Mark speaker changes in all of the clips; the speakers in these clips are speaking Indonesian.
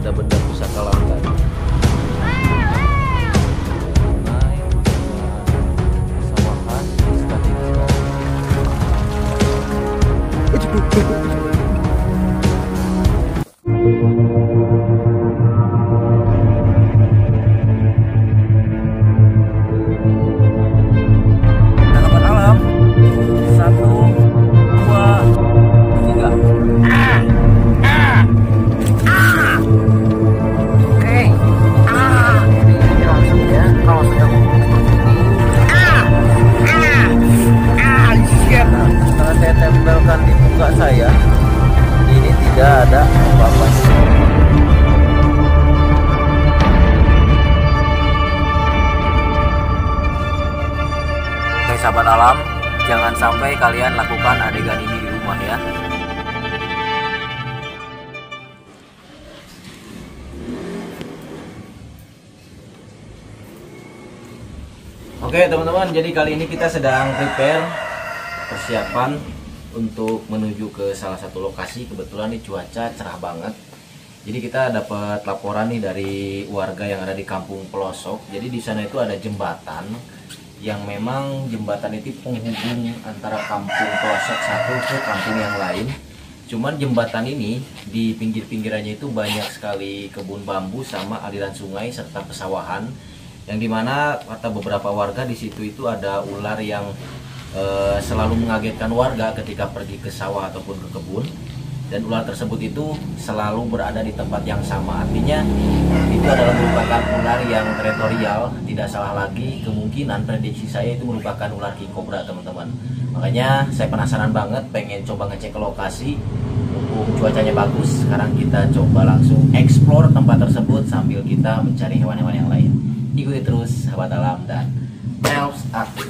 Speaker 1: ada benda pusaka langka.
Speaker 2: Tanaman alam 1, 2, 3. Oke. Ini langsung ya kalau sudah setelah saya tempelkan di muka saya, ini tidak ada apa-apa. Oke sahabat alam, jangan sampai kalian lakukan adegan ini di rumah ya. Oke teman-teman, jadi kali ini kita sedang prepare persiapan untuk menuju ke salah satu lokasi. Kebetulan nih cuaca cerah banget. Jadi kita dapat laporan nih dari warga yang ada di kampung pelosok. Jadi di sana itu ada jembatan yang memang jembatan itu penghubung antara kampung pelosok satu ke kampung yang lain. Cuman jembatan ini di pinggir-pinggirannya itu banyak sekali kebun bambu sama aliran sungai serta pesawahan. Yang dimana kata beberapa warga di situ itu ada ular yang selalu mengagetkan warga ketika pergi ke sawah ataupun ke kebun, dan ular tersebut itu selalu berada di tempat yang sama. Artinya itu adalah merupakan ular yang teritorial. Tidak salah lagi, kemungkinan prediksi saya itu merupakan ular king cobra teman-teman. Makanya saya penasaran banget, pengen coba ngecek ke lokasi. Mumpung cuacanya bagus, sekarang kita coba langsung explore tempat tersebut sambil kita mencari hewan-hewan yang lain. Ikuti terus sahabat alam dan Elves aktif.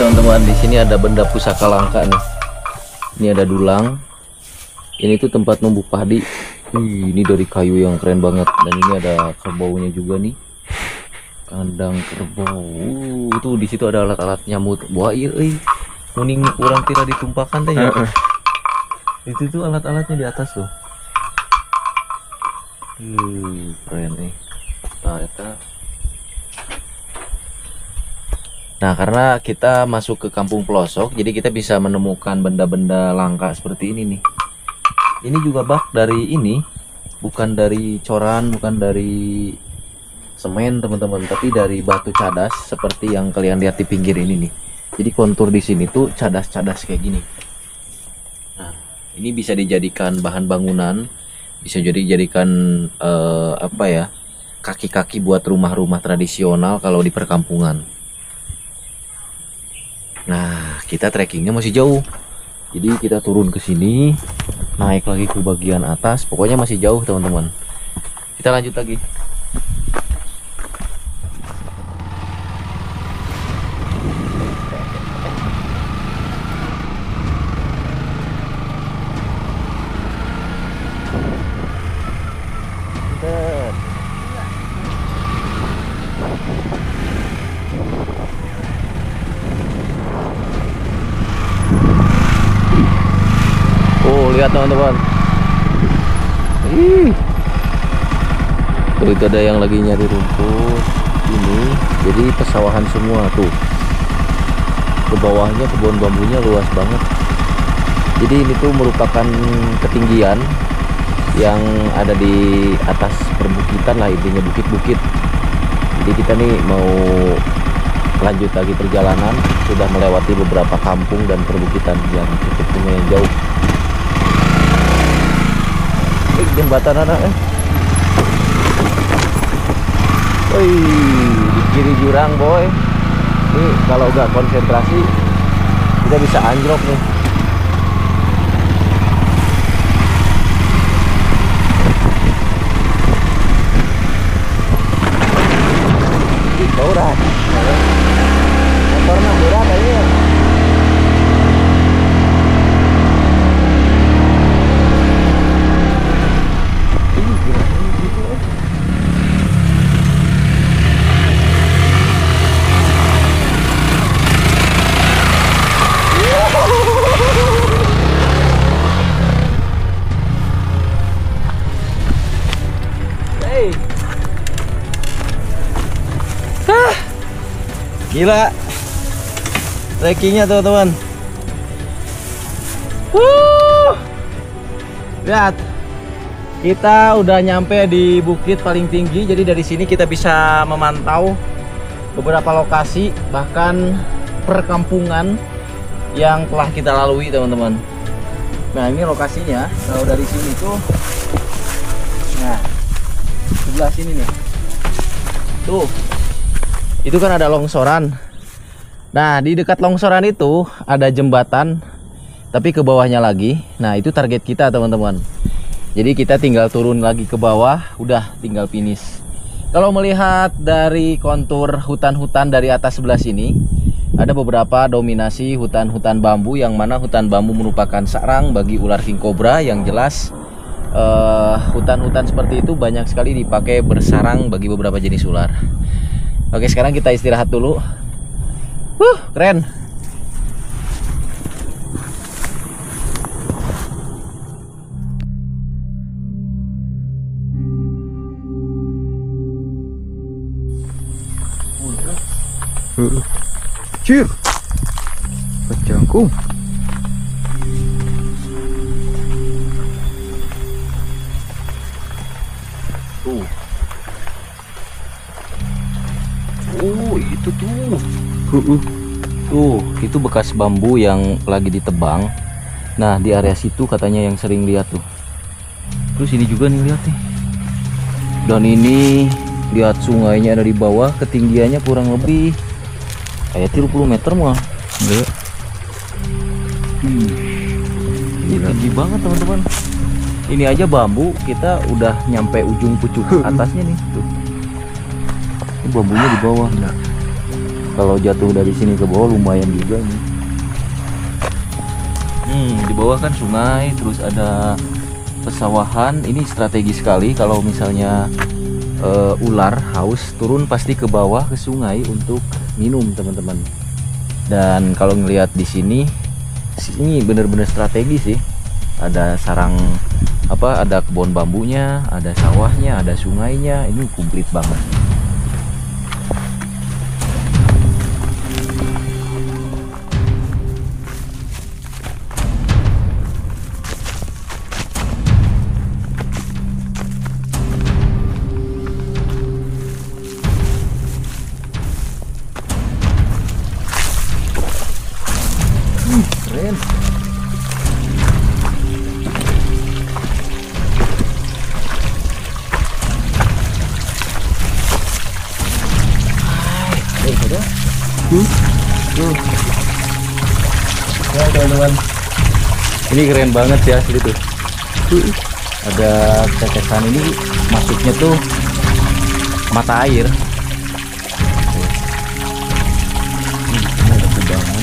Speaker 1: Teman-teman, di sini ada benda pusaka langka nih. Ini ada dulang. Ini tuh tempat numbuk padi. Ini dari kayu yang keren banget. Dan ini ada kerbaunya juga nih. Kandang kerbau. Tuh di situ ada alat-alat nyamut. Wah iya, kuning kurang tidak ditumpahkan teh ya. Itu tuh alat-alatnya di atas tuh. Keren nih. Nah, karena kita masuk ke kampung pelosok, jadi kita bisa menemukan benda-benda langka seperti ini nih. Ini juga bak dari ini, bukan dari coran, bukan dari semen teman-teman, tapi dari batu cadas seperti yang kalian lihat di pinggir ini nih. Jadi kontur di sini tuh cadas-cadas kayak gini. Nah, ini bisa dijadikan bahan bangunan, bisa dijadikan apa ya, kaki-kaki buat rumah-rumah tradisional kalau di perkampungan. Nah, kita trekkingnya masih jauh. Jadi kita turun ke sini, naik lagi ke bagian atas. Pokoknya masih jauh teman-teman. Kita lanjut lagi. Oh, lihat teman-teman. Ih. Tuh, itu ada yang lagi nyari rumput. Ini jadi pesawahan semua tuh. Ke bawahnya kebun bambunya luas banget. Jadi ini tuh merupakan ketinggian yang ada di atas perbukitan lah, intinya bukit-bukit. Jadi kita nih mau lanjut lagi perjalanan, sudah melewati beberapa kampung dan perbukitan yang cukup lumayan jauh. Jembatan ada Woi, di kiri jurang boy. Ini kalau nggak konsentrasi kita bisa anjlok nih. Berat. Motor mah berat aja ya. Gila trekkingnya teman-teman. Lihat, kita udah nyampe di bukit paling tinggi. Jadi dari sini kita bisa memantau beberapa lokasi, bahkan perkampungan yang telah kita lalui teman-teman. Nah, ini lokasinya. Kalau dari sini tuh, nah sebelah sini nih tuh, itu kan ada longsoran. Nah, di dekat longsoran itu ada jembatan, tapi ke bawahnya lagi. Nah, itu target kita teman-teman. Jadi kita tinggal turun lagi ke bawah, udah tinggal finish. Kalau melihat dari kontur hutan-hutan dari atas sebelah sini, ada beberapa dominasi hutan-hutan bambu, yang mana hutan bambu merupakan sarang bagi ular king cobra. Yang jelas hutan-hutan seperti itu banyak sekali dipakai bersarang bagi beberapa jenis ular. Oke, sekarang kita istirahat dulu. Keren.
Speaker 3: Cir, kacangku.
Speaker 1: Tuh. Oh, itu tuh. Tuh, itu bekas bambu yang lagi ditebang. Nah, di area situ katanya yang sering lihat tuh. Terus ini juga nih, lihat nih. Dan ini lihat sungainya ada di bawah, ketinggiannya kurang lebih kayak 30 meter mah. Enggak. Ini tinggi banget teman-teman. Ini aja bambu kita udah nyampe ujung pucuk atasnya nih tuh. Ini bambunya di bawah. Nah, kalau jatuh dari sini ke bawah lumayan juga nih. Di bawah kan sungai, terus ada pesawahan. Ini strategi sekali kalau misalnya ular haus, turun pasti ke bawah ke sungai untuk minum teman-teman. Dan kalau ngelihat di sini bener-bener strategi sih. Ada sarang apa, ada kebun bambunya, ada sawahnya, ada sungainya. Ini komplit banget. Tuh. Ya teman-teman, ini keren banget sih asli tuh. Ada tetesan, ini masuknya tuh mata air. Ini ada kubangan.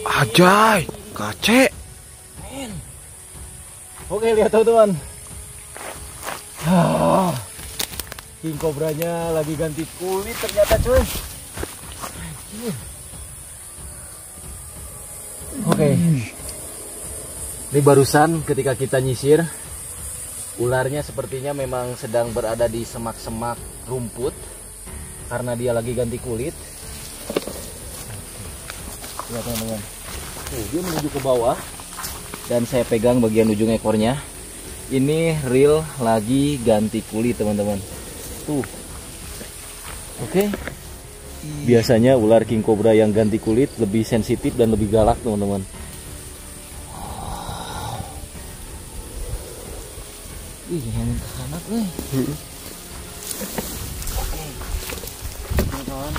Speaker 3: Ajay, kace.
Speaker 2: Oke, lihat teman-teman. King Cobra-nya lagi ganti kulit ternyata, cuy. Oke. Ini barusan ketika kita nyisir, ularnya sepertinya memang sedang berada di semak-semak rumput karena dia lagi ganti kulit. Lihat teman-teman. Dia menuju ke bawah dan saya pegang bagian ujung ekornya. Ini real lagi ganti kulit teman-teman. Tuh. Oke. Biasanya ular king cobra yang ganti kulit lebih sensitif dan lebih galak teman-teman. Ih, yang anak nih. Oke. Teman-teman.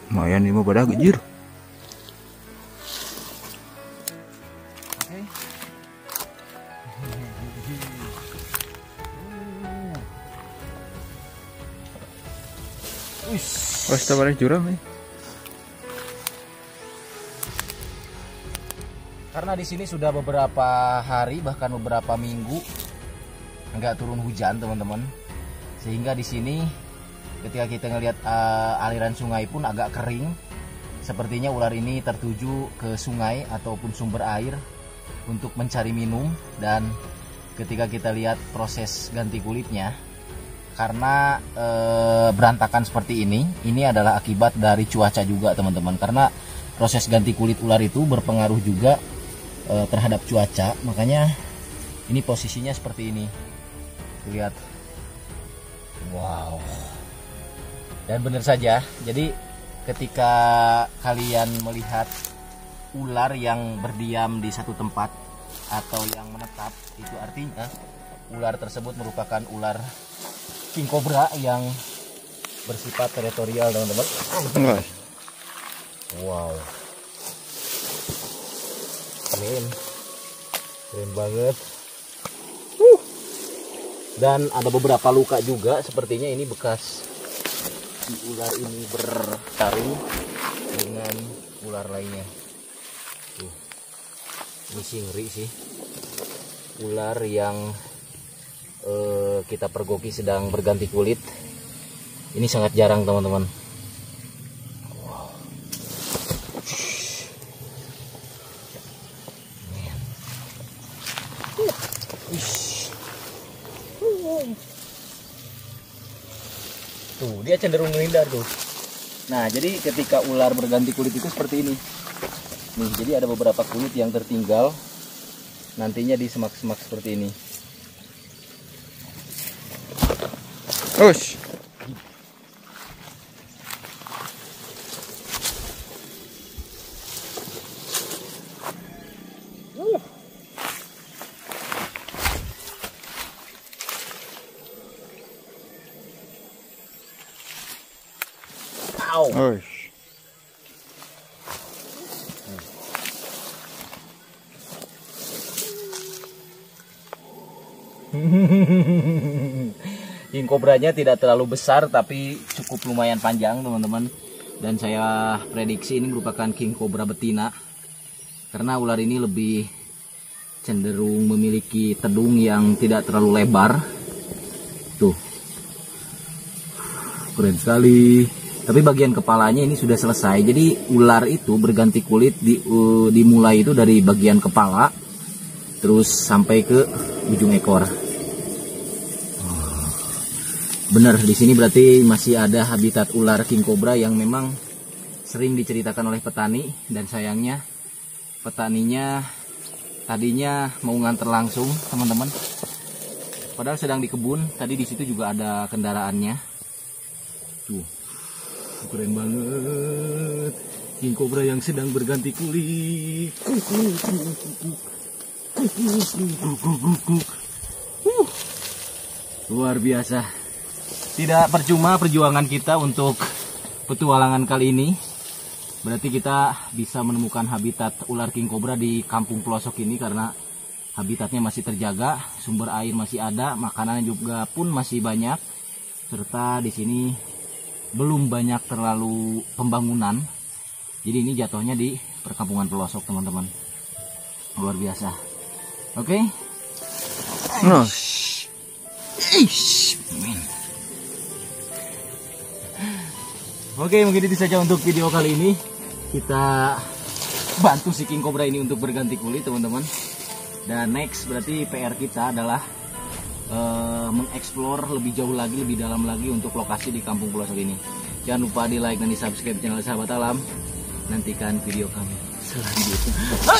Speaker 3: Lumayan ini mah pada gejir. Pasti pada jurang nih.
Speaker 2: Karena di sini sudah beberapa hari bahkan beberapa minggu nggak turun hujan teman-teman, sehingga di sini ketika kita ngelihat aliran sungai pun agak kering. Sepertinya ular ini tertuju ke sungai ataupun sumber air untuk mencari minum. Dan ketika kita lihat proses ganti kulitnya, karena berantakan seperti ini adalah akibat dari cuaca juga teman-teman. Karena proses ganti kulit ular itu berpengaruh juga terhadap cuaca, makanya ini posisinya seperti ini. Lihat, wow. Dan benar saja, jadi ketika kalian melihat ular yang berdiam di satu tempat atau yang menetap, itu artinya ular tersebut merupakan ular king cobra yang bersifat teritorial teman-teman. Wow, keren banget. Dan ada beberapa luka juga, sepertinya ini bekas si ular ini bertarung dengan ular lainnya. Tuh, ini sih ngeri sih. Ular yang kita pergoki sedang berganti kulit. Ini sangat jarang teman-teman. Wow. Tuh, dia cenderung menghindar tuh. Nah, jadi ketika ular berganti kulit itu seperti ini. Nih, jadi ada beberapa kulit yang tertinggal nantinya di semak-semak seperti ini.
Speaker 3: Ush. Ush.
Speaker 2: King cobranya tidak terlalu besar tapi cukup lumayan panjang teman-teman. Dan saya prediksi ini merupakan king cobra betina, karena ular ini lebih cenderung memiliki tedung yang tidak terlalu lebar. Tuh, keren sekali. Tapi bagian kepalanya ini sudah selesai. Jadi ular itu berganti kulit dimulai itu dari bagian kepala terus sampai ke ujung ekor. Benar, di sini berarti masih ada habitat ular king cobra yang memang sering diceritakan oleh petani, dan sayangnya petaninya tadinya mau nganter langsung, teman-teman. Padahal sedang di kebun. Tadi di situ juga ada kendaraannya. Tuh, keren banget. King cobra yang sedang berganti kulit. Luar biasa. Tidak percuma perjuangan kita untuk petualangan kali ini. Berarti kita bisa menemukan habitat ular king cobra di kampung pelosok ini karena habitatnya masih terjaga, sumber air masih ada, makanan juga pun masih banyak, serta di sini belum banyak terlalu pembangunan. Jadi ini jatuhnya di perkampungan pelosok, teman-teman. Luar biasa. Oke.
Speaker 3: Nah,
Speaker 2: Oke, mungkin itu saja untuk video kali ini. Kita bantu si king cobra ini untuk berganti kulit, teman-teman. Dan next berarti PR kita adalah mengeksplor lebih jauh lagi, lebih dalam lagi untuk lokasi di kampung pelosok ini. Jangan lupa di like dan di subscribe channel Sahabat Alam. Nantikan video kami selanjutnya.